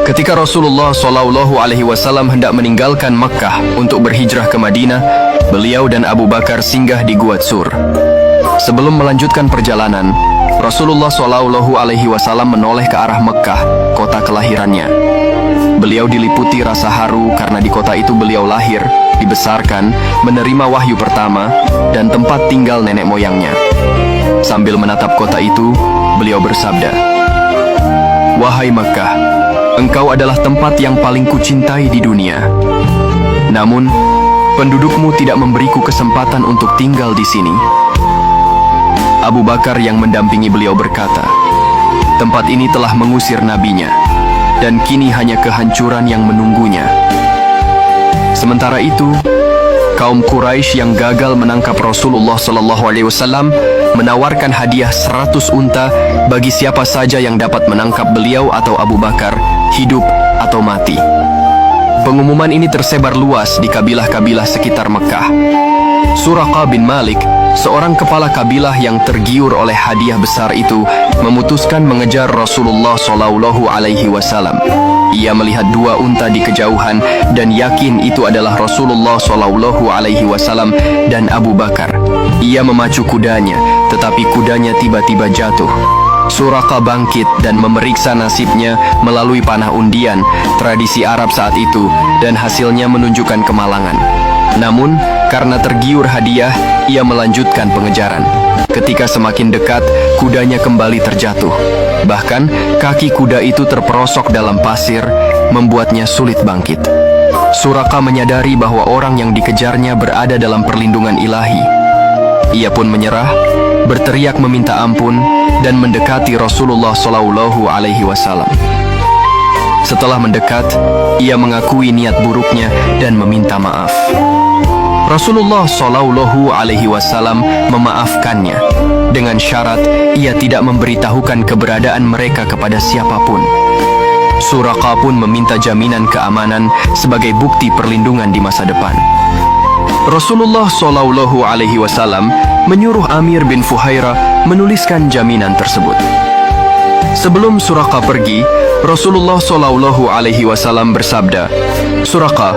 Ketika Rasulullah SAW hendak meninggalkan Mekkah untuk berhijrah ke Madinah, beliau dan Abu Bakar singgah di Gua Tsur. Sebelum melanjutkan perjalanan, Rasulullah SAW menoleh ke arah Mekkah, kota kelahirannya. Beliau diliputi rasa haru karena di kota itu beliau lahir, dibesarkan, menerima wahyu pertama, dan tempat tinggal nenek moyangnya. Sambil menatap kota itu, beliau bersabda, "Wahai Mekkah, engkau adalah tempat yang paling kucintai di dunia. Namun, pendudukmu tidak memberiku kesempatan untuk tinggal di sini." Abu Bakar yang mendampingi beliau berkata, "Tempat ini telah mengusir nabinya, dan kini hanya kehancuran yang menunggunya." Sementara itu, kaum Quraisy yang gagal menangkap Rasulullah SAW menawarkan hadiah 100 unta bagi siapa saja yang dapat menangkap beliau atau Abu Bakar, hidup atau mati. Pengumuman ini tersebar luas di kabilah-kabilah sekitar Mekkah. Suraqah bin Malik, seorang kepala kabilah yang tergiur oleh hadiah besar itu, memutuskan mengejar Rasulullah SAW. Ia melihat 2 unta di kejauhan dan yakin itu adalah Rasulullah SAW dan Abu Bakar. Ia memacu kudanya, tetapi kudanya tiba-tiba jatuh. Suraqah bangkit dan memeriksa nasibnya melalui panah undian, tradisi Arab saat itu, dan hasilnya menunjukkan kemalangan. Namun, karena tergiur hadiah, ia melanjutkan pengejaran. Ketika semakin dekat, kudanya kembali terjatuh. Bahkan, kaki kuda itu terperosok dalam pasir, membuatnya sulit bangkit. Suraqah menyadari bahwa orang yang dikejarnya berada dalam perlindungan ilahi. Ia pun menyerah, berteriak meminta ampun, dan mendekati Rasulullah SAW. Setelah mendekat, ia mengakui niat buruknya dan meminta maaf. Rasulullah SAW memaafkannya dengan syarat ia tidak memberitahukan keberadaan mereka kepada siapapun. Suraqah pun meminta jaminan keamanan sebagai bukti perlindungan di masa depan. Rasulullah SAW menyuruh Amir bin Fuhairah menuliskan jaminan tersebut. Sebelum Suraqah pergi, Rasulullah SAW bersabda, "Suraqah,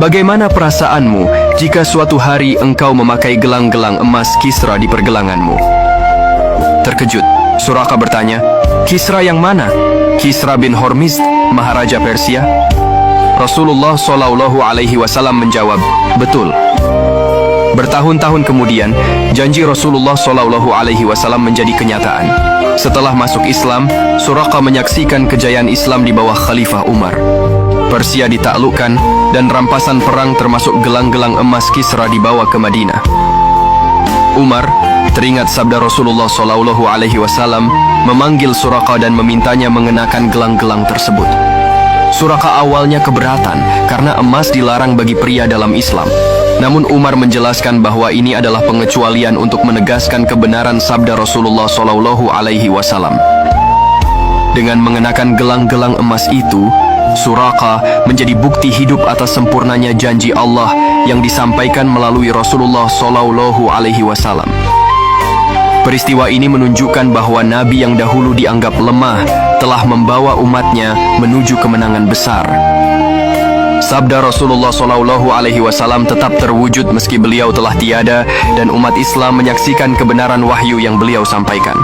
bagaimana perasaanmu jika suatu hari engkau memakai gelang-gelang emas Kisra di pergelanganmu?" Terkejut, Suraqah bertanya, "Kisra yang mana? Kisra bin Hormizd, Maharaja Persia?" Rasulullah SAW menjawab, "Betul." Bertahun-tahun kemudian, janji Rasulullah SAW menjadi kenyataan. Setelah masuk Islam, Suraqah menyaksikan kejayaan Islam di bawah Khalifah Umar. Persia ditaklukkan dan rampasan perang termasuk gelang-gelang emas Kisra dibawa ke Madinah. Umar teringat sabda Rasulullah SAW memanggil Suraqah dan memintanya mengenakan gelang-gelang tersebut. Suraqah awalnya keberatan karena emas dilarang bagi pria dalam Islam. Namun Umar menjelaskan bahwa ini adalah pengecualian untuk menegaskan kebenaran sabda Rasulullah SAW. Dengan mengenakan gelang-gelang emas itu, Suraqah menjadi bukti hidup atas sempurnanya janji Allah yang disampaikan melalui Rasulullah SAW. Peristiwa ini menunjukkan bahwa Nabi yang dahulu dianggap lemah telah membawa umatnya menuju kemenangan besar. Sabda Rasulullah SAW tetap terwujud meski beliau telah tiada dan umat Islam menyaksikan kebenaran wahyu yang beliau sampaikan.